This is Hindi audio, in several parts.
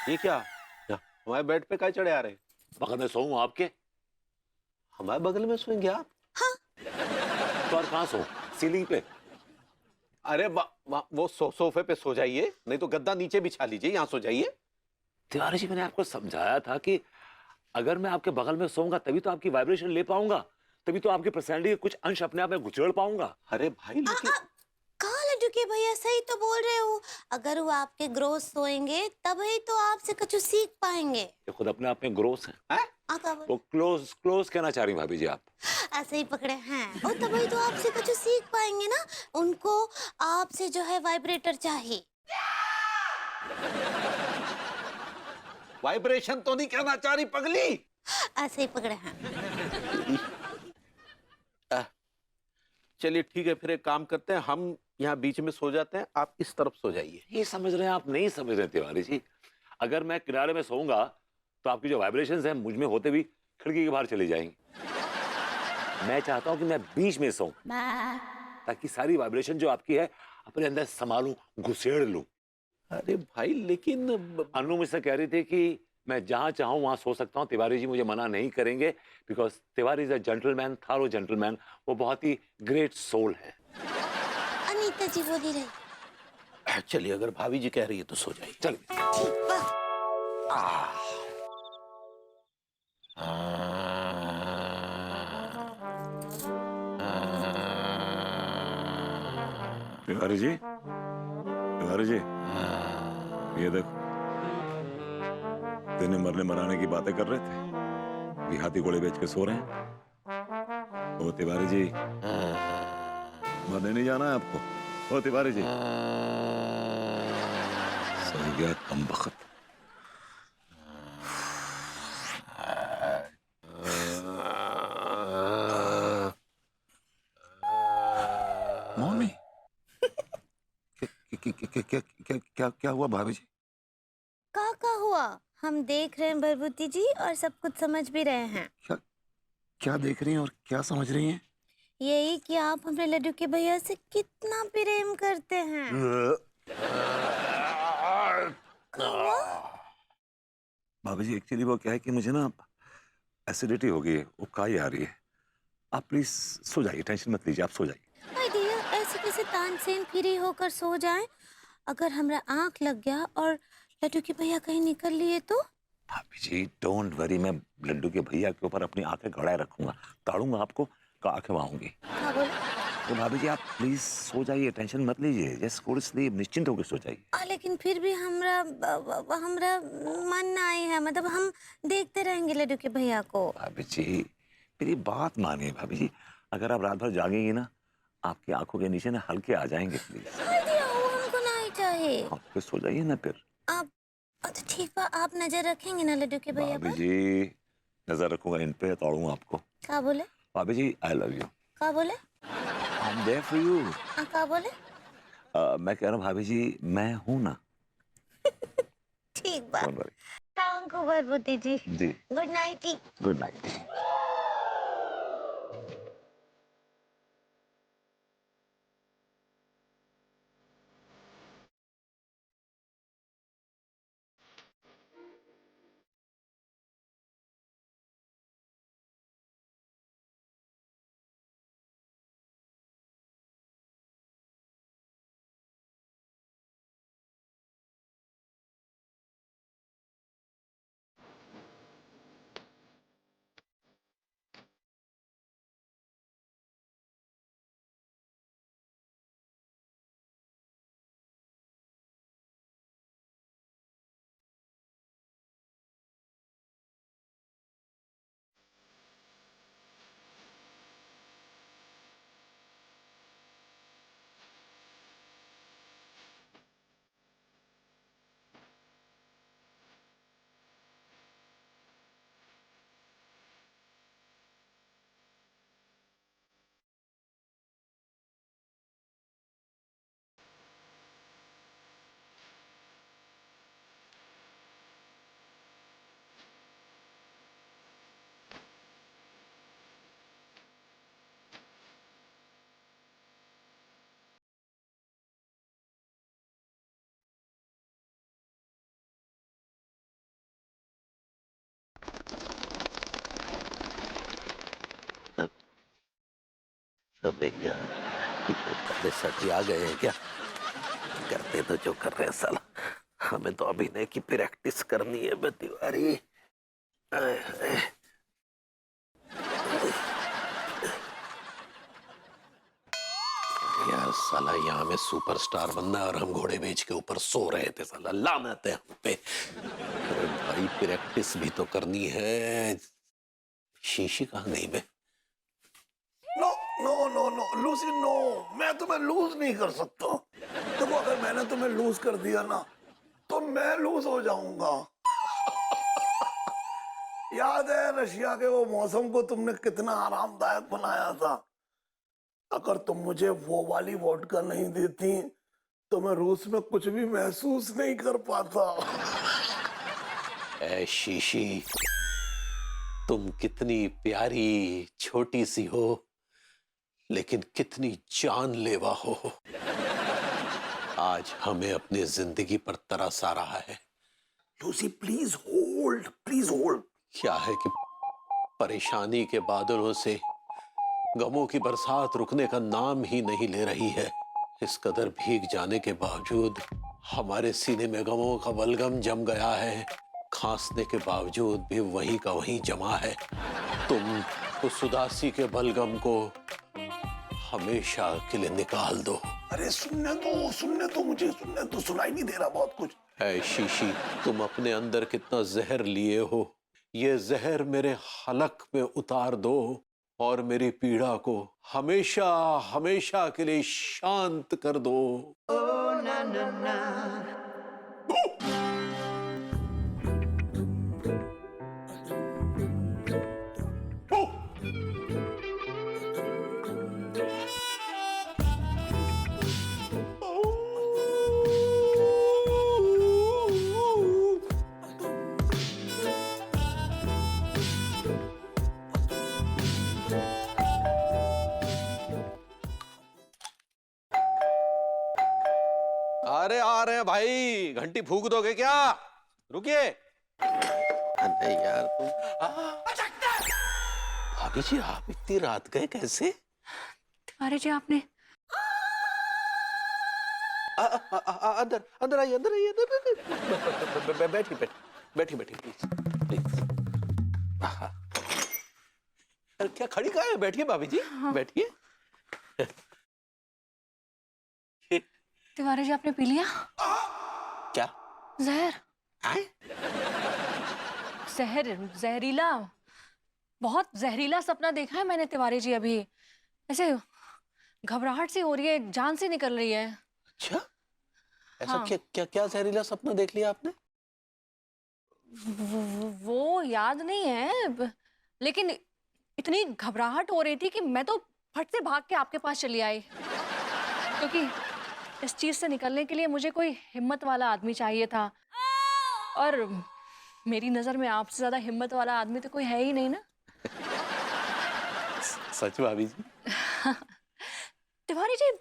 ये क्या? हमारे बेड पे क्या चढ़े आ रहे? बगल में सोऊं आपके? हमारे बगल में सोएंगे आप? हाँ। तो और कहाँ सो? सीलिंग पे? अरे वो सोफे पे सो जाइए, नहीं तो गद्दा नीचे बिछा लीजिए, यहाँ सो जाइए। तिवारी जी, मैंने आपको समझाया था कि अगर मैं आपके बगल में सोऊंगा तभी तो आपकी वाइब्रेशन ले पाऊंगा, तभी तो आपकी पर्सनैलिटी के कुछ अंश अपने आप में गुचड़ पाऊंगा। अरे भाई आ, लेकिन आ, कहाँ लड्डू के भैया, सही तो बोल रहे हो। अगर वो आपके ग्रोथ सोएंगे तभी तो आपसे कुछ सीख पाएंगे। ये खुद अपने आप में ग्रोस है। हैं? कहाँ बोले? वो क्लोज क्लोज कहना चाह रही हैं भाभी जी आप। ऐसे ही पकड़े हैं। और तभी तो आपसे कुछ सीख पाएंगे ना। उनको आपसे जो है वाइब्रेटर चाहिए। वाइब्रेशन तो नहीं करना चाह रही पगली? ऐसे ही पकड़े हैं। आह, चलिए ठीक है, फिर एक काम करते हैं, हम यहाँ बीच में सो जाते हैं, आप इस तरफ सो जाइए। ये समझ रहे हैं आप? नहीं समझ रहे तिवारी जी। अगर मैं किनारे में सोऊंगा तो आपकी जो वाइब्रेशंस हैं मुझ में होते हुए खिड़की के बाहर चली जाएंगी। मैं चाहता हूं कि मैं बीच में सोऊं ताकि सारी वाइब्रेशन जो आपकी है अपने अंदर संभालूं, घुसेड़ लूं। अरे भाई लेकिन अनु मुझसे कह रही थी कि मैं जहां चाहूं वहां सो सकता हूं, तिवारी जी मुझे मना नहीं करेंगे, because Tiwari is a gentleman, थारो जेंटलमैन। वो बहुत ही ग्रेट सोल है। अनीता जी बोली रही। चलिए, अगर भाभी जी कह रही है तो सो जाइए। चलिए। ठीक बा। तिवारी जी, तिवारी जी, ये देखो, दिन मरने मराने की बातें कर रहे थे, ये हाथी घोड़े बेच के सो रहे हैं। ओ तिवारी जी, मरने नहीं जाना है आपको? ओ तिवारी जी, सो गया कम बख्त। मम्मी, क्या हुआ भाभी जी? का हुआ? हम देख रहे हैं भरभूति जी, और सब कुछ समझ भी रहे हैं। क्या क्या देख रही हैं और क्या समझ रही हैं? यही कि आप अपने लड्डू के भैया से कितना प्रेम करते हैं। का हुआ? भाभी जी, एक्चुअली वो क्या है कि मुझे ना एसिडिटी हो गई है, उबकाई आ रही है। आप प्लीज सो जाइए, टेंशन मत लीजिए, आप सो जाइए। भाई दिया, ऐसे कैसे तानसेन फ्री होकर सो जाएं? अगर हमरा आंख लग गया और लड्डू के भैया कहीं निकल लिए तो? भाभी जी डोंट वरी, मैं लड्डू के भैया के ऊपर अपनी आंखें गड़ाए रखूंगा, ताड़ूंगा आपको, तो आंखें वहांगी। हाँ बोले। तो भाभी जी आप प्लीज सो जाइए, टेंशन मत लीजिए, जस्ट गो टू स्लीप, निश्चिंत होकर सो जाइए। लेकिन फिर भी हमरा मन ना आई है, मतलब हम देखते रहेंगे लड्डू के भैया को। भाभी जी मेरी बात मानिए भाभी जी, अगर आप रात भर जागेंगी ना, आपकी आंखों के नीचे ना हल्के आ जाएंगे, प्लीज। भाई दिया, वो हमको नहीं चाहिए। आप फिर सो जाइए ना फिर। आप तो ठीक बा, आप नजर रखेंगे ना लड्डू के भैया भाभी पर? जी नजर रखूंगा इन पे, तोड़ूंगा आपको। का बोले? भाभी जी आई लव यू, का बोले? I am there for you. का बोले? मैं कह रहा हूँ भाभी जी, मैं हूं ना। ठीक बा। Don't worry. Thank you Bharbhuti ji. जी, गुड नाइट जी। Good night. अबे यार, ये सटी आ गए हैं क्या? करते तो जो कर रहे हैं साला, हमें तो अभिनय की प्रैक्टिस करनी है बे तिवारी। आए, आए। यार साला यहाँ में सुपरस्टार बनना और हम घोड़े बेच के ऊपर सो रहे थे, साला लानत है हम पे। अरे भाई प्रैक्टिस भी तो करनी है। शीशी कहाँ गई बे? No no no no Lucy no, मैं तुम्हें लूज नहीं कर सकता। देखो अगर मैंने तुम्हें लूज कर दिया ना तो मैं लूज हो जाऊंगा। याद है रशिया के वो मौसम को तुमने कितना आरामदायक बनाया था। अगर तुम मुझे वो वाली वोडका नहीं देती तो मैं रूस में कुछ भी महसूस नहीं कर पाता। ऐ शीशी, तुम कितनी प्यारी छोटी सी हो लेकिन कितनी जानलेवा हो। आज हमें अपनी जिंदगी पर तरस आ रहा है। Lucy please hold, please hold. क्या है कि परेशानी के बादलों से गमों की बरसात रुकने का नाम ही नहीं ले रही है। इस कदर भीग जाने के बावजूद हमारे सीने में गमों का बलगम जम गया है। खांसने के बावजूद भी वहीं का वहीं जमा है। तुम उस उदासी के बलगम को हमेशा के लिए निकाल दो। अरे सुनने तो मुझे सुनने तो, सुनाई नहीं दे रहा बहुत कुछ। ऐ शीशी, तुम अपने अंदर कितना जहर लिए हो, ये जहर मेरे हलक में उतार दो और मेरी पीड़ा को हमेशा हमेशा के लिए शांत कर दो। ना, ना, ना। अरे आ रहे हैं भाई, घंटी फूंक दोगे क्या? रुकिए। अरे यार तुम भाभी जी, आप इतनी रात गए कैसे? अरे जी आपने अंदर अंदर आइए, अंदर आइए, बैठी बैठी बैठी बैठी प्लीज प्लीज। अरे क्या खड़ी कहाँ है? बैठिए भाभी जी, बैठिए। तिवारी जी आपने पी लिया क्या? जहर? आए? जहरीला, बहुत जहरीला सपना देखा है मैंने तिवारी जी। अभी ऐसे घबराहट सी हो रही है, जान से निकल रही है। अच्छा, ऐसा हाँ। क्या क्या क्या जहरीला सपना देख लिया आपने? वो याद नहीं है, लेकिन इतनी घबराहट हो रही थी कि मैं तो फट से भाग के आपके पास चली आई, क्योंकि इस चीज से निकलने के लिए मुझे कोई हिम्मत वाला आदमी चाहिए था, और मेरी नजर में आपसे ज्यादा हिम्मत वाला आदमी तो कोई है ही नहीं ना। सच भाभी जी? तिवारी जी,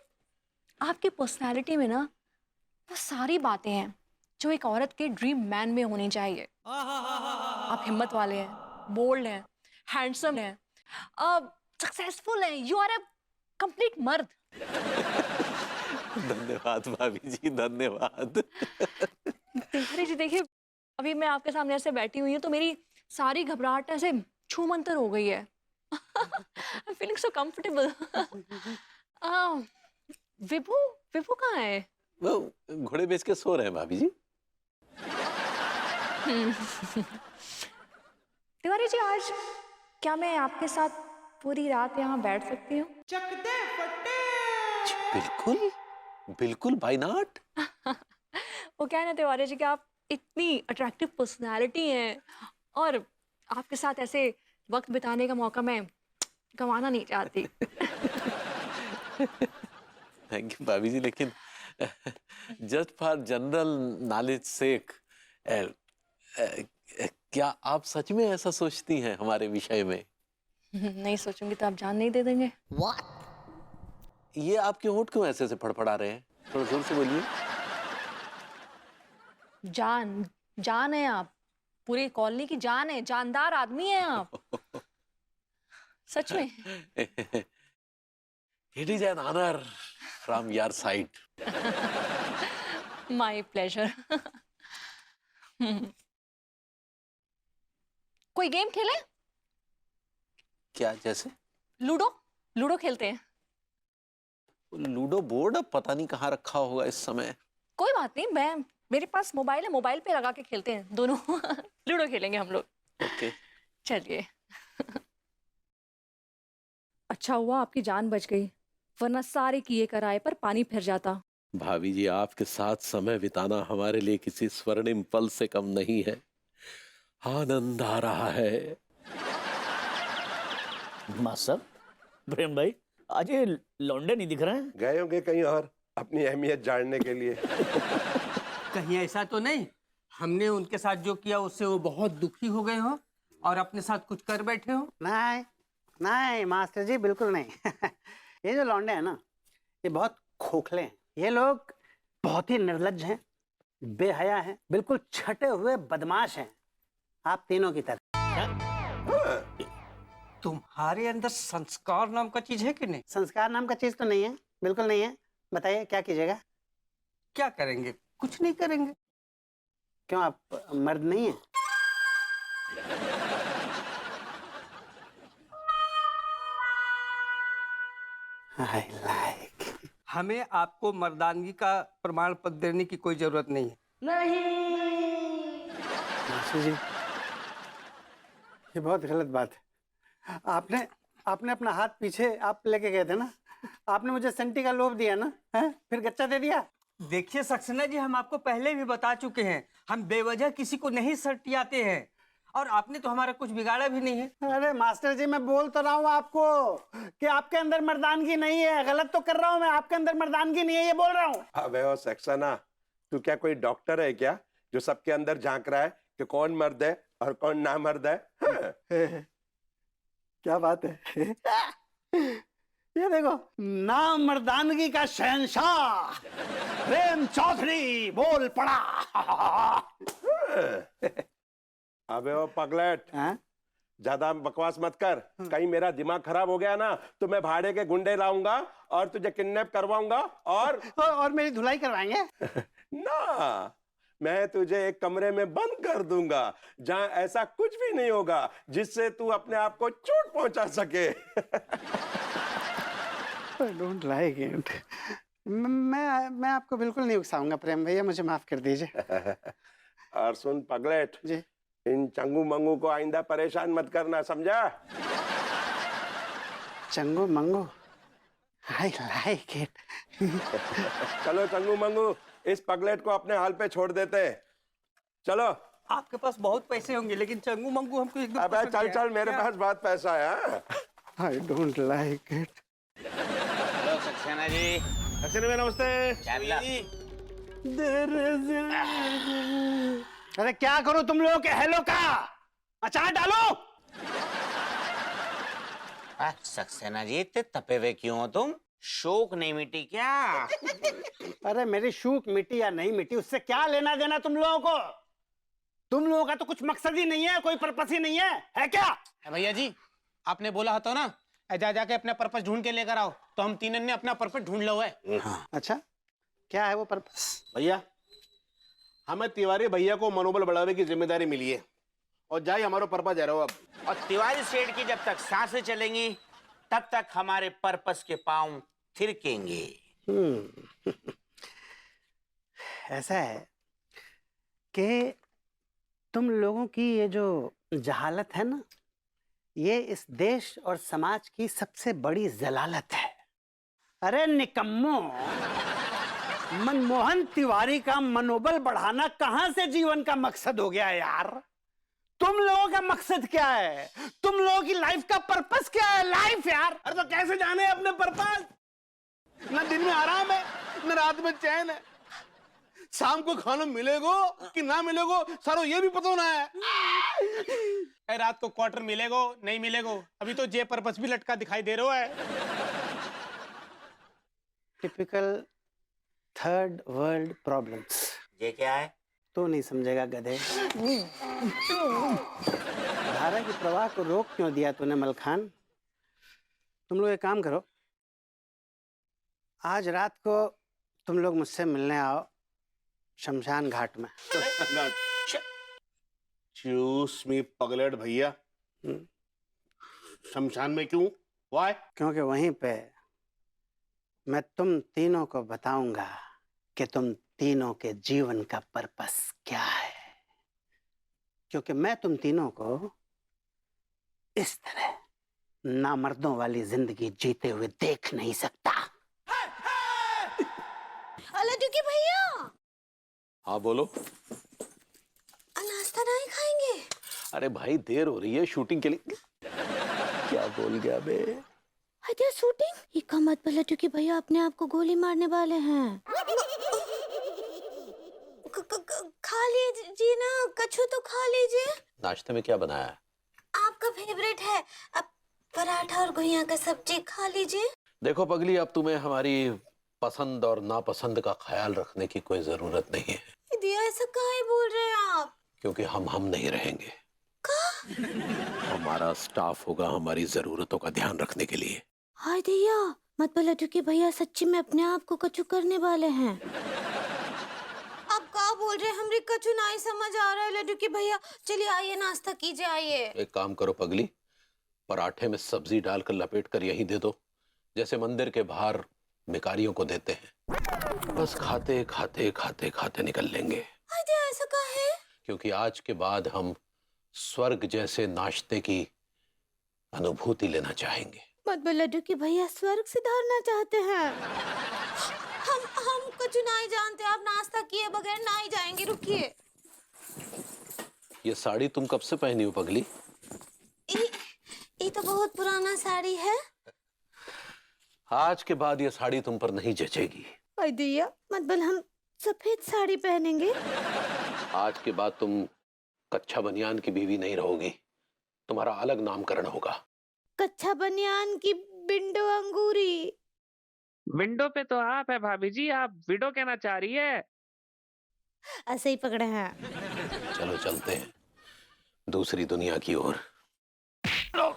आपकी पर्सनालिटी में ना वो सारी बातें हैं जो एक औरत के ड्रीम मैन में होनी चाहिए। आप हिम्मत वाले हैं, बोल्ड हैं, हैंडसम हैं, सक्सेसफुल हैं, यू आर अ कंप्लीट मर्द। धन्यवाद भाभी जी, धन्यवाद। तिवारी जी देखिए, अभी मैं आपके सामने ऐसे बैठी हुई हूँ तो मेरी सारी घबराहट ऐसे छूमंतर हो गई है। I'm feeling so comfortable. विभू विभू कहाँ है? वो घोड़े बेच के सो रहे हैं भाभी जी। तिवारी जी, आज क्या मैं आपके साथ पूरी रात यहाँ बैठ सकती हूँ? बिल्कुल बिल्कुल, व्हाई नॉट। वो क्या है ना तिवारी जी कि आप इतनी अट्रैक्टिव पर्सनालिटी हैं, और आपके साथ ऐसे वक्त बिताने का मौका मैं गंवाना नहीं चाहती। थैंक यू भाभी जी, लेकिन जस्ट फॉर जनरल नॉलेज सेक, क्या आप सच में ऐसा सोचती हैं हमारे विषय में? नहीं सोचूंगी तो आप जान नहीं दे देंगे। ये आपके होंठ क्यों ऐसे से फड़फड़ा रहे हैं? थोड़ा जोर से बोलिए। जान है आप, पूरी कॉलोनी की जान है, जानदार आदमी है आप, सच में। It is an honor from your side. My pleasure. कोई गेम खेले? क्या जैसे? लूडो, लूडो खेलते हैं। लूडो बोर्ड अब पता नहीं कहाँ रखा होगा इस समय। कोई बात नहीं, मैं मेरे पास मोबाइल है, मोबाइल पे लगा के खेलते हैं दोनों। लूडो खेलेंगे हम लोग। ओके। चलिए। अच्छा हुआ आपकी जान बच गई, वरना सारे किए कराए पर पानी फिर जाता। भाभी जी, आपके साथ समय बिताना हमारे लिए किसी स्वर्णिम पल से कम नहीं है। आनंद आ रहा है। मास्टर प्रेम भाई, आज ये लौंडे नहीं दिख रहे हैं। गए होंगे कहीं और अपनी अहमियत जानने के लिए। कहीं ऐसा तो नहीं हमने उनके साथ जो किया उससे वो बहुत दुखी हो गए हो और अपने साथ कुछ कर बैठे हो? नहीं नहीं मास्टर जी, बिल्कुल नहीं। ये जो लौंडे हैं ना, ये बहुत खोखले हैं। ये लोग बहुत ही निर्लज्ज हैं, बेहया हैं, बिल्कुल छटे हुए बदमाश हैं, आप तीनों की तरह। तुम्हारे अंदर संस्कार नाम का चीज है कि नहीं? संस्कार नाम का चीज तो नहीं है, बिल्कुल नहीं है। बताइए क्या कीजिएगा? क्या करेंगे? कुछ नहीं करेंगे। क्यों, आप मर्द नहीं हैं? I like. हमें आपको मर्दानगी का प्रमाण पत्र देने की कोई जरूरत नहीं है। मास्टर जी, ये बहुत गलत बात है। आपने अपना हाथ पीछे आप लेके गए थे ना, आपने मुझे सेंटी का लोभ दिया ना, है? फिर गच्चा दे दिया। देखिए सक्सेना जी, हम आपको पहले भी बता चुके हैं, हम बेवजह किसी को नहीं सटियाते हैं और आपने तो हमारा कुछ बिगाड़ा भी नहीं है। अरे मास्टर जी, मैं बोल तो रहा हूँ आपको कि आपके अंदर मर्दानगी नहीं है। गलत तो कर रहा हूँ मैं, आपके अंदर मर्दानगी नहीं है, ये बोल रहा हूँ। अबे ओ सक्सेना, तू क्या कोई डॉक्टर है क्या जो सबके अंदर झांक रहा है कि कौन मर्द है और कौन ना मर्द है? क्या बात है? ये देखो, नाम मर्दानगी का शहंशाह प्रेम चौधरी बोल पड़ा। अबे ओ पगलेट, हाँ? ज्यादा बकवास मत कर। कहीं मेरा दिमाग खराब हो गया ना तो मैं भाड़े के गुंडे लाऊंगा और तुझे किडनैप करवाऊंगा और मेरी धुलाई करवाएंगे? ना, मैं तुझे एक कमरे में बंद कर दूंगा जहां ऐसा कुछ भी नहीं होगा जिससे तू अपने आप को चोट पहुंचा सके। I don't like it. मैं आपको बिल्कुल नहीं उकसाऊंगा प्रेम भैया, मुझे माफ कर दीजिए। और सुन पगलेट जी, इन चंगू मंगू को आइंदा परेशान मत करना, समझा? Changu Mangu, I like it. चलो चंगू मंगू, इस पगलेट को अपने हाल पे छोड़ देते हैं। चलो। आपके पास बहुत पैसे होंगे लेकिन चंगू मंगू हमको एकदम अबे पसंद चल नहीं चल, मेरे आया। पास बहुत पैसा है। हाँ? I don't like it. Hello Saxena ji. Saxena भाई नमस्ते। अरे क्या करो तुम लोगों के हेलो का? अचार डालो। सक्सेना जी, इतने तपे हुए क्यों हो तुम? शौक नहीं मिटी क्या? अरे मेरी शूक मिटी या नहीं मिटी, उससे क्या लेना देना तुम लोगों को? तुम लोगों का तो कुछ मकसद ही नहीं है, कोई पर्पस ही नहीं है क्या? भैया जी, आपने बोला था ना जाके अपना पर्पस ढूंढ के लेकर आओ, तो हम तीनों ने अपना पर्पस ढूंढ लो है। अच्छा, क्या है वो पर्पस? भैया, हमें तिवारी भैया को मनोबल बढ़ावे की जिम्मेदारी मिली है और जाए हमारा पर्पस है अब। और तिवारी सेठ की जब तक सांसें चलेंगी तब तक हमारे पर्पस के पांव थिरकेंगे। ऐसा है कि तुम लोगों की ये जो जहालत है ना, ये इस देश और समाज की सबसे बड़ी जलालत है। अरे निकम्मो, मनमोहन तिवारी का मनोबल बढ़ाना कहां से जीवन का मकसद हो गया यार? तुम लोगों का मकसद क्या है? तुम लोगों की लाइफ का पर्पस क्या है? लाइफ यार। अरे तो कैसे जाने अपने पर्पस? ना दिन में आराम है, ना रात में चैन है। शाम को खाना मिलेगो कि ना मिलेगो सारो ये भी पता ना है। रात को क्वार्टर मिलेगो नहीं मिलेगो, अभी तो जे पर्पस भी लटका दिखाई दे रहा है। Typical third world problems. ये क्या है? तो नहीं समझेगा गधे। धारा के प्रवाह को रोक क्यों दिया तूने मलखान? तुम लोग एक काम करो, आज रात को तुम लोग मुझसे मिलने आओ शमशान घाट में। चूस मी पगलेट भैया। शमशान में क्यों? वाई? क्योंकि वहीं पे मैं तुम तीनों को बताऊंगा कि तुम तीनों के जीवन का पर्पस क्या है। क्योंकि मैं तुम तीनों को इस तरह नामर्दों वाली जिंदगी जीते हुए देख नहीं सकता। लड्डू के भैया, हाँ बोलो। नाश्ता नहीं खाएंगे? अरे भाई देर हो रही है शूटिंग के लिए। क्या बोल गया बे? अरे शूटिंग? ये का मत लड्डू के भैया अपने आप को गोली मारने वाले हैं। खा लीजिए ना, कछु तो खा लीजिए। नाश्ते में क्या बनाया है? आपका फेवरेट है अब पराठा और गुइया का सब्जी, खा लीजिए। देखो पगली, अब तुम्हें हमारी पसंद और नापसंद का ख्याल रखने की कोई जरूरत नहीं है। दिया ऐसा काहे बोल रहे हैं आप? क्योंकि हम नहीं रहेंगे। हमारा स्टाफ होगा हमारी जरूरतों का ध्यान रखने के लिए। हाय दिया, मत लड्डू के भैया सच्ची में अपने आप को कछु करने वाले हैं। आप क्या बोल रहे हैं? हमरी कछु नहीं समझ आ रहा है लड्डू के भैया। चलिए आइए नाश्ता कीजिए, आइए। एक काम करो पगली, पराठे में सब्जी डालकर लपेट कर यहीं दे दो, जैसे मंदिर के बाहर भिखारियों को देते हैं। बस खाते खाते खाते खाते निकल लेंगे। ऐसा का है? क्योंकि आज के बाद हम स्वर्ग जैसे नाश्ते की अनुभूति लेना चाहेंगे। मत लड्डू के भैया स्वर्ग से धारना चाहते हैं। हम कुछ नहीं जानते, आप नाश्ता किए बगैर नहीं जाएंगे। रुकिए। ये साड़ी तुम कब से पहनी हो पगली? ये तो बहुत पुराना साड़ी है। आज के बाद ये साड़ी तुम पर नहीं जचेगी। दिया मत हम सफेद साड़ी पहनेंगे। आज के बाद तुम कच्चा बनियान की बीवी नहीं रहोगी, तुम्हारा अलग नामकरण होगा। कच्चा बनियान की बिंडो अंगूरी। विंडो पे तो आप है भाभी जी, आप विडो कहना चाह रही है। ऐसे ही पकड़े हैं। चलो चलते हैं दूसरी दुनिया की ओर। हेलो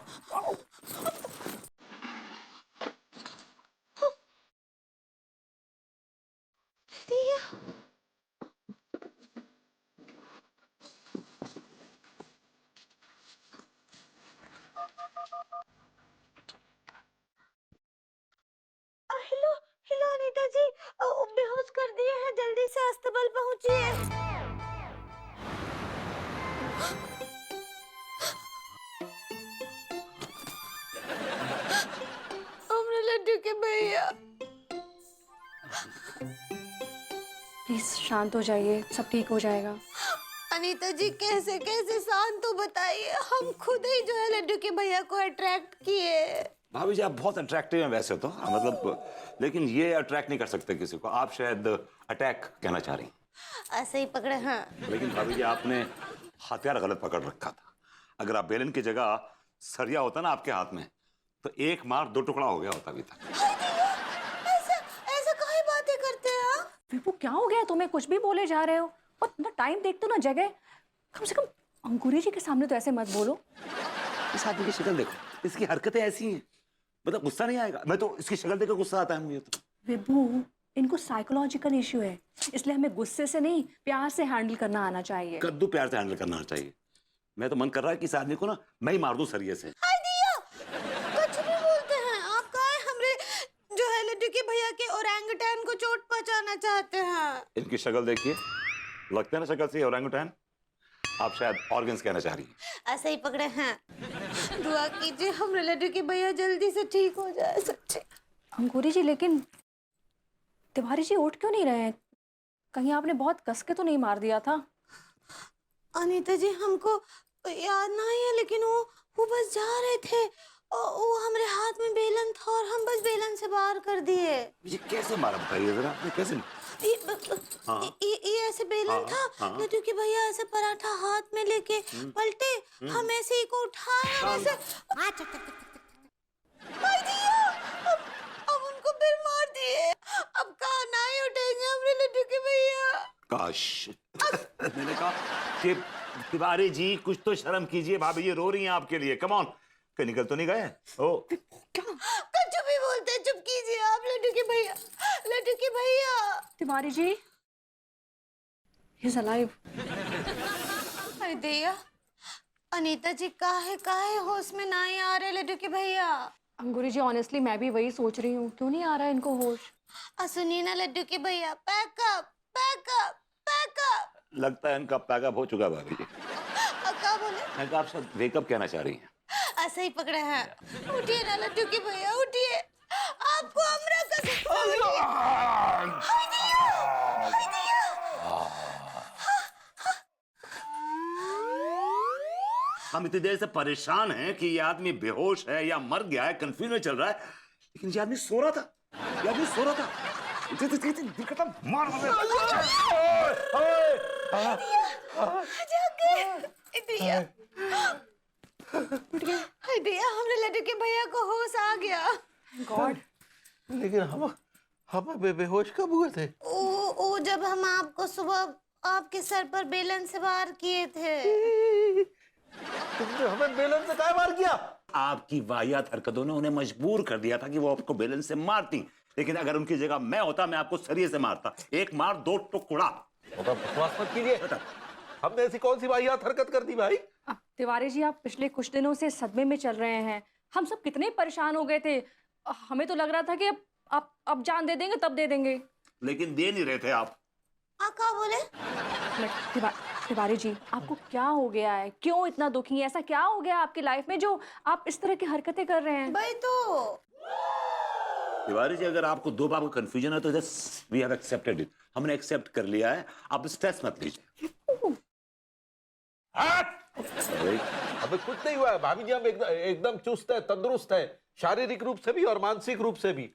अनीता जी, बेहोश कर दिए हैं, जल्दी से अस्पताल पहुंचिए। हमरे लड्डू के भैया। प्लीज शांत हो जाइए, सब ठीक हो जाएगा। अनीता जी कैसे कैसे शांत तो बताइए, हम खुद ही जो है लड्डू के भैया को अट्रैक्ट किए। भाभी जी आप बहुत अट्रैक्टिव हैं वैसे तो, मतलब, लेकिन ये अट्रैक्ट नहीं कर सकते किसी को। आप शायद अटैक कहना चाह रही हैं। ऐसे ही पकड़े हैं। लेकिन भाभी जी आपने हथियार गलत पकड़ रखा था। अगर आप बेलन की जगह सरिया होता ना आपके हाथ में, तो एक मार दो टुकड़ा हो गया होता अभी तक। ऐसा काहे बातें करते हैं आप? विभू क्या हो गया तुम्हें? कुछ भी बोले जा रहे हो। और ना टाइम देखते हो ना जगह। कम से कम अंकुरी जी के सामने तो ऐसे मत बोलो। इस आदमी की शक्ल देखो, इसकी हरकतें ऐसी हैं, मतलब गुस्सा नहीं आएगा? मैं तो इसकी शक्ल देखकर गुस्सा आता है मुझे तो। विभू इनको साइकोलॉजिकल इश्यू है, इसलिए हमें गुस्से से नहीं प्यार से हैंडल करना आना चाहिए। कद्दू प्यार से हैंडल करना चाहिए। मैं तो मन कर रहा है कि इस आदमी को ना मैं ही मार दूं सरिये से। कुछ भी बोलते हैं आप। काहे हमरे जो है लड्डू के भैया के ओरंगुटैन को चोट पहुंचाना चाहते हैं? इनकी शक्ल देखिए, लगता है ना शक्ल से ओरंगुटैन। आप शायद ऑर्गन्स कहना चाह रही हैं। ऐसे ही पकड़े हैं। दुआ कीजिए हमरे लड्डू के भैया जल्दी से ठीक हो जाए। सच्चे अंकुरी जी, लेकिन तिवारी जी उठ क्यों नहीं रहे हैं? कहीं आपने बहुत कस के तो नहीं मार दिया था? अनीता जी हमको याद नहीं है, लेकिन वो बस जा रहे थे और वो हमारे हाथ में बेलन था और हम बस बेलन से बाहर कर दिए। ये कैसे मारा बताइए जरा, आपने कैसे? ये ऐसे बेलन था, लड्डू के भैया ऐसे पराठा हाथ में लेके पलटे, हम ऐसे ही को उठाया वैसे। अब उनको फिर मार दिए। अब कहाँ नहीं उठेंगे हमरे लड्डू के भैया। काश मैंने कहा कि तिवारी जी कुछ तो शर्म कीजिए, भाभी ये रो रही हैं आपके लिए। कम ऑन, कहीं निकल तो नहीं गए? ओ कुछ भी बोलते, चुप कीजिए आप लड्डू के भैया। Tiwari ji, he's alive. अरे दिया, अनीता जी काहे होश में ना ही आ रहे लड्डू के भैया। अंगूरी जी, ऑनेस्टली मैं भी वही सोच रही हूँ, क्यों नहीं आ रहा है इनको होश? सुनिए ना लड्डू के भैया, पैकअप पैकअप पैकअप। लगता है इनका पैकअप हो चुका है भाभी जी। क्या बोले? मैं कहा आप शायद वेकअप कहना चाह रही हैं। ऐसा ही पकड़े हैं। उठिए ना लड्डू के भैया, उठिए, आपको अमरा का हम इतनी देर से परेशान हैं कि ये आदमी बेहोश है या मर गया है, कंफ्यूजन में चल रहा है, लेकिन ये आदमी सो रहा था। ये आदमी सो रहा था। हमने लड्डू के भैया को होश आ गया। गॉड। लेकिन हम बेहोश कब हुए थे? ओ जब हम आपको सुबह आपके सर पर बेलन से वार किए थे। तुमने हमें बेलन से काय वार किया? आपकी वाहियात हरकतों ने उन्हें मजबूर कर दिया था कि वो आपको बेलन से मारती, लेकिन अगर उनकी जगह मैं होता, मैं आपको सरिये से मारता। एक मार दो टुकड़ा। बकवास मत कीजिए। हमने ऐसी कौन सी वाहियात हरकत कर दी भाई? तिवारी जी, आप पिछले कुछ दिनों से सदमे में चल रहे हैं। हम सब कितने परेशान हो गए थे। हमें तो लग रहा था कि अब जान दे देंगे तब दे देंगे, लेकिन दे नहीं रहे थे आप। क्या बोले? तिवारी जी, आपको क्या हो गया है? क्यों इतना दुखी हैं? ऐसा क्या हो गया आपकी लाइफ में जो आप इस तरह की हरकतें कर रहे हैं? भाई तो तिवारी जी, अगर आपको दो बार को कंफ्यूजन है तो just we have accepted it. हमने एक्सेप्ट कर लिया है, आप स्ट्रेस मत लीजिए। अबे कुछ नहीं हुआ है भाभी जी, हम एकदम चुस्त है, तंदुरुस्त है, शारीरिक रूप से भी और मानसिक रूप से भी।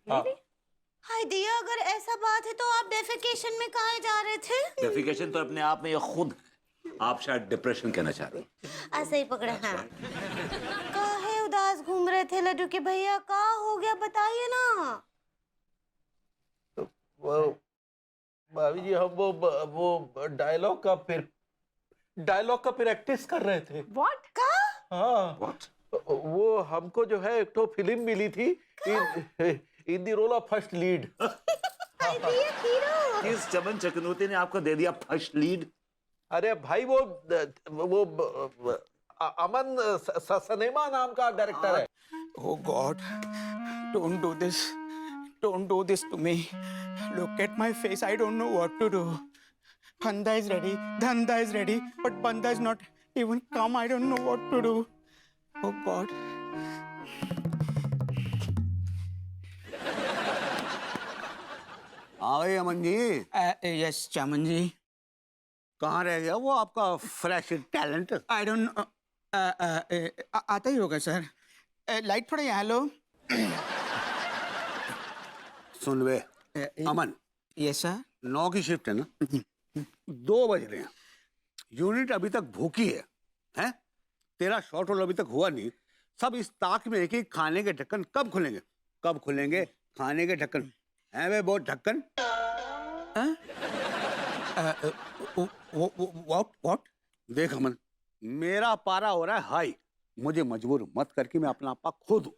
हाय दिया, अगर ऐसा बात है तो आप डेफिकेशन में कहाँ जा रहे थे? डेफिकेशन तो अपने आप में ये खुद, आप शायद डिप्रेशन कहना चाह रहे हैं। ऐसे ही पकड़े हैं। काहे उदास घूम रहे थे लड्डू के भैया? का हो गया बताइए ना। वो भाभी जी, हम वो डायलॉग का प्रैक्टिस कर रहे थे। What? का? हाँ। What? वो हमको जो है एक तो फिल्म मिली थी in the role of first lead. किस चमन चकनोती ने आपको दे दिया फर्स्ट लीड? अरे भाई, वो अमन सनेमा नाम का डायरेक्टर है। Oh God, don't do this. Don't do this to me. Look at my face. I don't know what to do. Dhanda is ready. Dhanda is ready. But Banda is not even come. I don't know what to do. Oh God. हाँ भाई अमन जी। Yes, चामन जी. कहाँ रह गया वो आपका fresh talent? I don't know. आता ही होगा सर. लाइट थोड़ा यहाँ लो. सुन वे अमन. Yes sir. 9 की शिफ्ट है ना? 2 बज रहे हैं. यूनिट अभी तक भूखी है, हैं? तेरा शॉर्ट रोल अभी तक हुआ नहीं. सब इस ताक में है कि खाने के ढक्कन कब खुलेंगे? कब खुलेंगे खाने के ढक्कन? हैं वे बहुत ढक्कन? What? देख अमन, मेरा पारा हो रहा है हाई. मुझे मजबूर मत करके मैं अपना आपा खो दूं.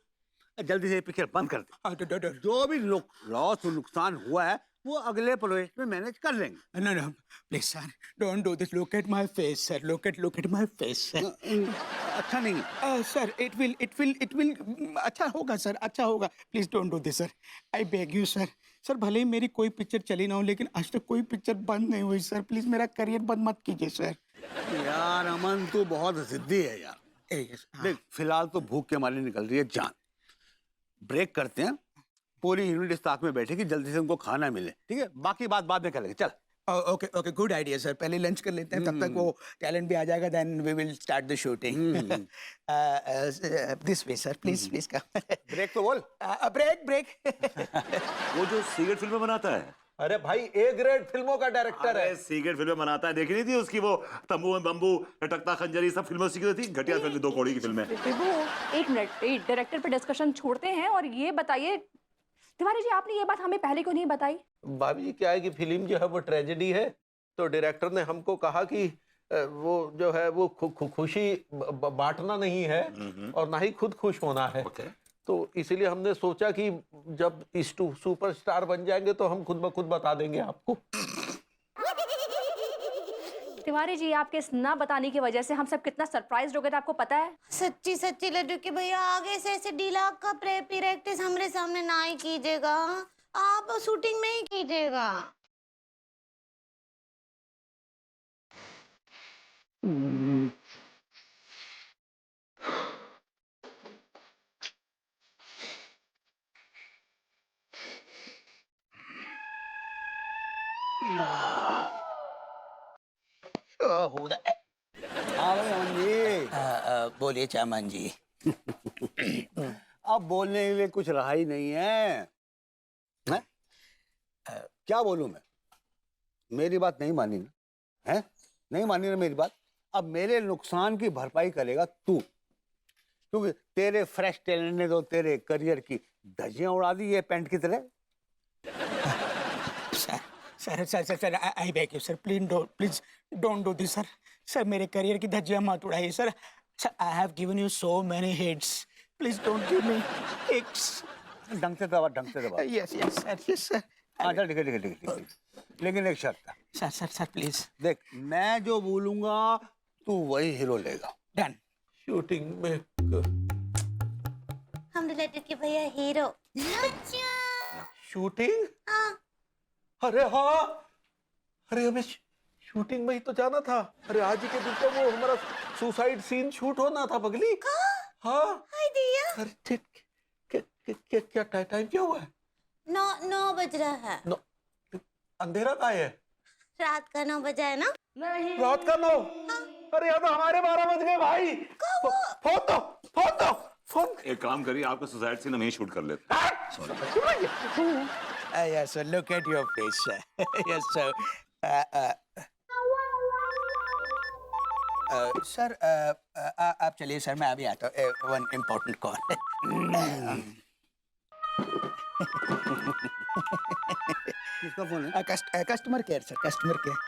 जल्दी से ये पिक्चर बंद कर दे. जो भी लॉस और नुकसान हुआ है वो अगले प्रोजेक्ट में मैनेज कर लेंगे. No, please sir, don't do this. Look at my face, sir. Look at my face, sir. अच्छा नहीं. Sir, it will. अच्छा होगा sir, अच्छा होगा. Please don't do this, sir. I beg you, sir. Sir भले ही मेरी कोई पिक्चर चली ना हो, लेकिन आज तक कोई पिक्चर बंद नहीं हुई सर. प्लीज मेरा करियर बंद मत कीजिए सर. यार अमन, तू बहुत जिद्दी है यार. देख, फिलहाल तो भूख के मारे निकल रही है जान. ब्रेक करते हैं, पूरी यूनिट इस ताक में बैठेगी, जल्दी से उनको खाना मिले. ठीक है, बाकी बात बाद में करेंगे. चल. Okay, good idea sir. पहले लंच कर लेते हैं, तब तक वो टैलेंट भी आ जाएगा. Then we will start the shooting. This way sir, please का. ब्रेक तो बोल. ब्रेक. वो जो सिगरेट फिल्में बनाता है. अरे भाई, ए ग्रेड फिल्मों का डायरेक्टर है. सिगरेट फिल्में बनाता है. देखी नहीं थी उसकी वो तंबू में बम्बू, लटकता खंजरी, सब फिल्में सीखी थी. घटिया फिल्म, 2 कौड़ी की फिल्म है. एक मिनट, डायरेक्टर पे डिस्कशन छोड़ते हैं और ये बताइए तिवारी जी, आपने ये बात हमें पहले क्यों नहीं बताई? भाभी जी, क्या है कि फिल्म जो है वो ट्रेजेडी है, तो डायरेक्टर ने हमको कहा कि वो जो है वो खुशी बांटना नहीं है और ना ही खुद खुश होना है. तो इसीलिए हमने सोचा कि जब इस्टू सुपरस्टार बन जाएंगे तो हम खुद ब खुद बता देंगे आपको। तिवारी जी, आपके इस ना बताने की वजह से हम सब कितना सरप्राइज हो गए थे, आपको पता है? सच्ची सच्ची लड्डू के भैया, आगे से ऐसे ढीला का प्रैक्टिस हमारे सामने ना ही कीजिएगा, आप शूटिंग में ही कीजिएगा। हाँ भाई अमन जी। बोलिए चामन जी। अब बोलने के लिए कुछ रहा ही नहीं है, हैं? क्या बोलूं मैं? मेरी बात नहीं मानी ना, हैं? नहीं मानी ना मेरी बात। अब मेरे नुकसान की भरपाई करेगा तू, क्योंकि तेरे फ्रेश टैलेंट ने तो तेरे करियर की धज्जियां उड़ा दी है पेंट की तरह। Sir sir sir sir I beg you sir, please don't do this sir. Sir मेरे करियर की धज्जियां मत उड़ाइए sir. Sir I have given you so many hits, please don't give me hits. ढंग से दबा, ढंग से दबा। Yes yes sir, yes sir. अच्छा ठीक है ठीक है ठीक है, ठीक है। लेकिन एक शर्त है। Sir sir sir please. देख, मैं जो बोलूंगा तू वही हीरो लेगा। डन। शूटिंग में हम लड्डू के भैया हीरो। शूटिंग? हाँ। अरे हाँ, अरे हमें शूटिंग में ही तो जाना था। अरे आज ही के दिन तो वो हमारा सुसाइड सीन शूट होना था पगली। हाँ। हाय दिया। अरे क्या टाइम क्या हुआ है? 9 बज रहा है। अंधेरा का है? रात का 9 बजा है ना? नहीं। रात का 9? अरे यार, तो हमारे 12 बज गए भाई। फोन। एक काम करिए, आपका सुसाइड सीन हम यहीं शूट कर लेते Yes sir, look at your face sir. Yes sir. Sir आप चलिए सर, मैं अभी आता हूँ, वन इम्पोर्टेंट कॉल। किसका फोन है? Customer care sir, customer care.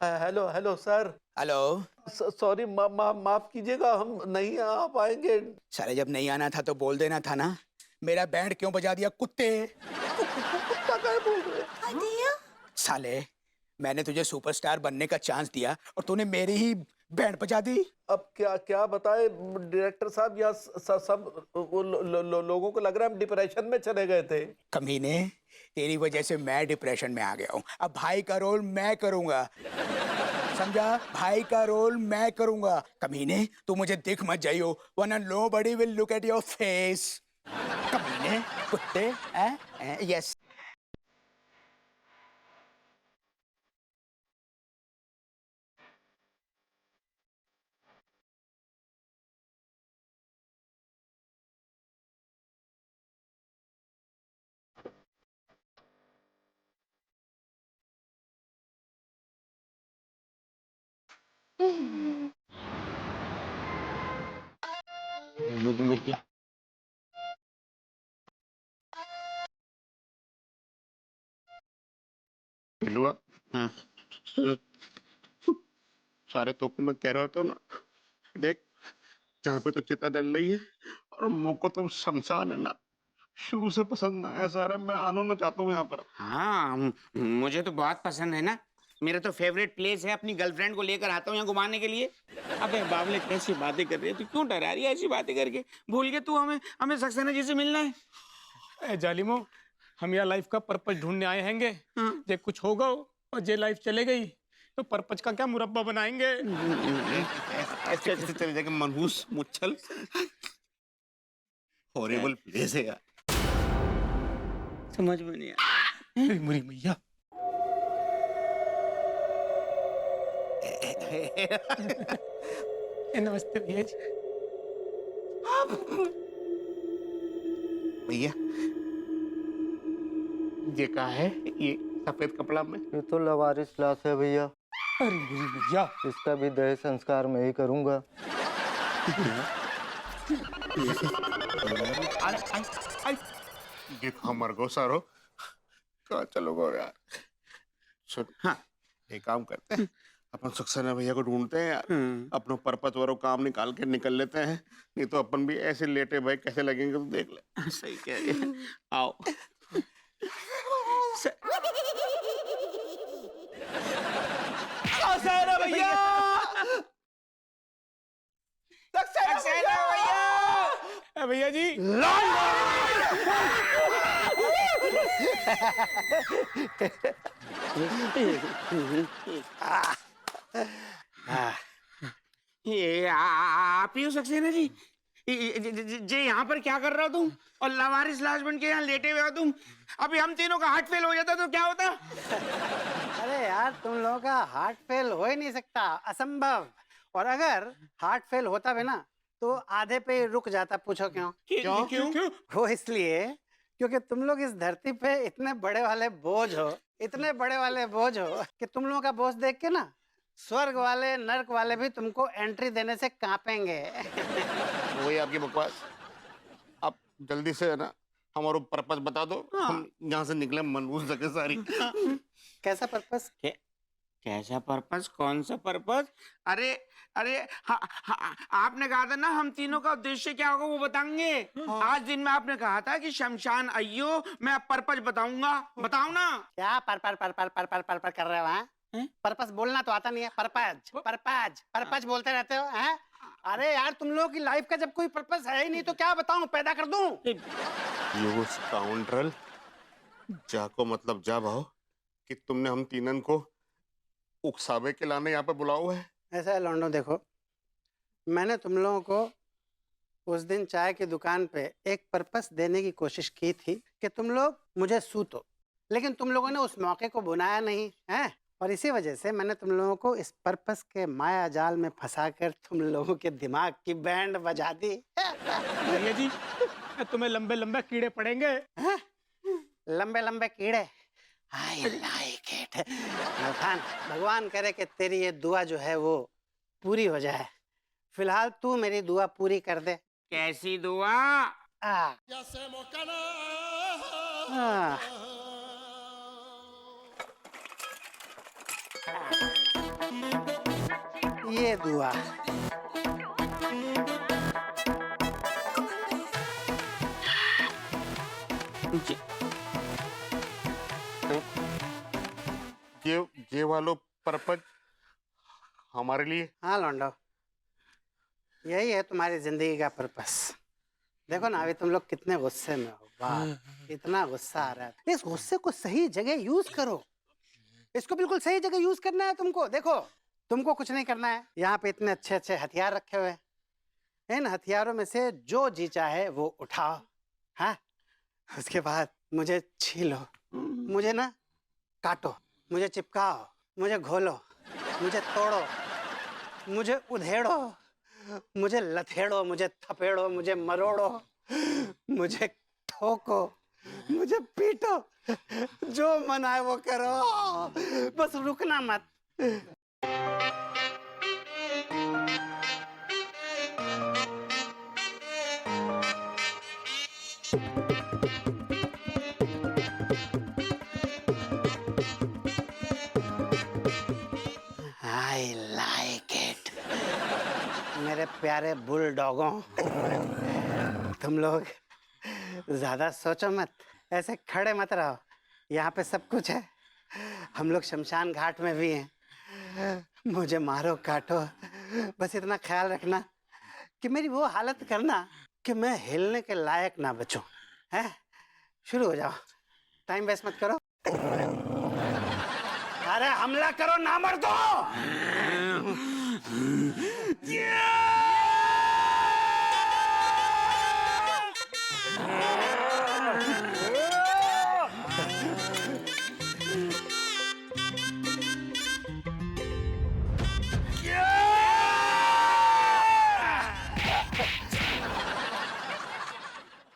Hello hello sir. Hello sorry, माफ कीजिएगा, हम नहीं आ पाएंगे। साले जब नहीं आना था तो बोल देना था ना, मेरा बैंड क्यों बजा दिया कुत्ते? कुत्ता क्या बोल रहे? दिया? साले मैंने तुझे सुपरस्टार बनने का चांस दिया और तूने मेरी ही बैंड बजा दी। अब क्या बताए डायरेक्टर साहब, यहाँ सब लोगों को लग रहा है हम डिप्रेशन में चले गए थे। कमीने, तेरी वजह से मैं डिप्रेशन में आ गया हूँ। अब भाई का रोल मैं करूंगा, समझा? भाई का रोल मैं करूंगा। कमीने, तू मुझे दिख मत जाइयो, वरना nobody will look at your face. कमीने, कुत्ते। यस। सारे तो मैं कह रहा था ना, देख जहाँ पे तो चिता जल रही है और मुझको तो शमशान है ना, शुरू से पसंद आया सारा। मैं आना ना चाहता हूँ यहाँ पर। हाँ, मुझे तो बहुत पसंद है ना। मेरा तो फेवरेट प्लेस है, अपनी गर्लफ्रेंड को लेकर आता हूँ यहाँ घुमाने के लिए। अबे बावले, कैसी बातें कर रही है तू? क्यों डरा रही है ऐसी बातें करके? भूल गए तू हमें सक्सेना जी से मिलना है। ए जालिमो, हम यहाँ लाइफ का पर्पस ढूंढने आए हैंगे। जे कुछ होगा और जे लाइफ चले गई तो पर्पस का क्या मुरब्बा बनाएंगे? ऐसे चले जाके मनहूस मुच्छल हॉरिबल प्लेस है यार, समझ में नहीं आया। मुरी मैया। नमस्ते भैया जी। भैया ये क्या है, ये सफेद कपड़ा में? ये तो लवारिस लाश है भैया। अरे मुरी मैया, इसका भी दहेज संस्कार मैं ही करूंगा। देखो मर गो सारो, कहाँ चलोगे यार? सुन, हाँ एक काम करते हैं, अपन सक्सेना भैया को ढूंढते हैं यार, अपनों परपत वालों काम निकाल के निकल लेते हैं, नहीं तो अपन भी ऐसे लेटे भाई कैसे लगेंगे तो देख ले। सही कह रही है। आओ। सक्सेना भैया, सक्सेना भैया, भैया जी ये आप ही हो सक्सेना जी? जे यहाँ पर क्या कर रहे हो तुम? और लावारिस लाश बन के यहाँ लेटे हुए हो तुम? अभी हम तीनों का हार्ट फेल हो जाता तो क्या होता? अरे यार तुम लोगों का हार्ट फेल हो ही नहीं सकता, असंभव। और अगर हार्ट फेल होता भी ना तो आधे पे ही रुक जाता। पूछो क्यों? क्यों? वो इसलिए क्योंकि तुम लोग इस धरती पे इतने बड़े वाले बोझ हो, इतने बड़े वाले बोझ हो कि तुम लोगों का बोझ देख के ना स्वर्ग वाले नर्क वाले भी तुमको एंट्री देने से कांपेंगे। वही आपकी बकवास। आप जल्दी से है ना हमारा पर्पस बता दो, हम यहाँ से निकले मनहूस सके सारी। कैसा पर्पस? कैसा पर्पस? कौन सा पर्पस? अरे अरे आपने कहा था ना हम तीनों का उद्देश्य क्या होगा वो बताएंगे। आज दिन में आपने कहा था कि शमशान आइयो मैं पर्पस बताऊंगा। बताओ ना। क्या पर कर रहे हो? हैं? पर्पस बोलना तो आता नहीं है। पर्पज बोलते रहते हो हैं? अरे यार तुम लोगों की लाइफ का जब कोई पर्पस है ही नहीं तो क्या बताऊं, पैदा कर दूं? यू स्काउंड्रल, जाको मतलब जा भाव कि तुमने हम तीनन को उकसावे के लाने यहाँ पे बुलाओ है। ऐसा है लौंडो, देखो मैंने तुम लोगों को उस दिन चाय की दुकान पे एक पर्पस देने की कोशिश की थी कि तुम लोग मुझे सूतो, लेकिन तुम लोगों ने उस मौके को बुनाया नहीं है और इसी वजह से मैंने तुम लोगों को इस पर्पस के माया जाल में फंसाकर तुम लोगों के दिमाग की बैंड बजा दी। भैया जी तुम्हें लंबे लंबे कीड़े पड़ेंगे। लंबे लंबे कीड़े? I like it। खान, भगवान करे कि तेरी ये दुआ जो है वो पूरी हो जाए। फिलहाल तू मेरी दुआ पूरी कर दे। कैसी दुआ? ये दुआ। ये वालो पर्पस हमारे लिए? हाँ लौंडो, यही है तुम्हारी जिंदगी का पर्पस। देखो ना अभी तुम लोग कितने गुस्से में हो। वाह इतना गुस्सा आ रहा है। इस गुस्से को सही जगह यूज करो, इसको बिल्कुल सही जगह यूज करना है तुमको। देखो तुमको कुछ नहीं करना है, यहाँ पे इतने अच्छे अच्छे हथियार रखे हुए हैं, इन हथियारों में से जो जी चाहे वो उठाओ। हाँ उसके बाद मुझे छीलो, मुझे ना काटो, मुझे चिपकाओ, मुझे घोलो, मुझे तोड़ो, मुझे उधेड़ो, मुझे लथेड़ो, मुझे थपेड़ो, मुझे मरोड़ो, मुझे ठोको, मुझे पीटो, जो मन आए वो करो, बस रुकना मत। I like it। मेरे प्यारे बुलडॉगों, तुम लोग ज्यादा सोचो मत, ऐसे खड़े मत रहो। यहाँ पे सब कुछ है, हम लोग शमशान घाट में भी हैं। मुझे मारो काटो, बस इतना ख्याल रखना कि मेरी वो हालत करना कि मैं हिलने के लायक ना बचूं। हैं? शुरू हो जाओ, टाइम वेस्ट मत करो। अरे हमला करो ना मर्दो।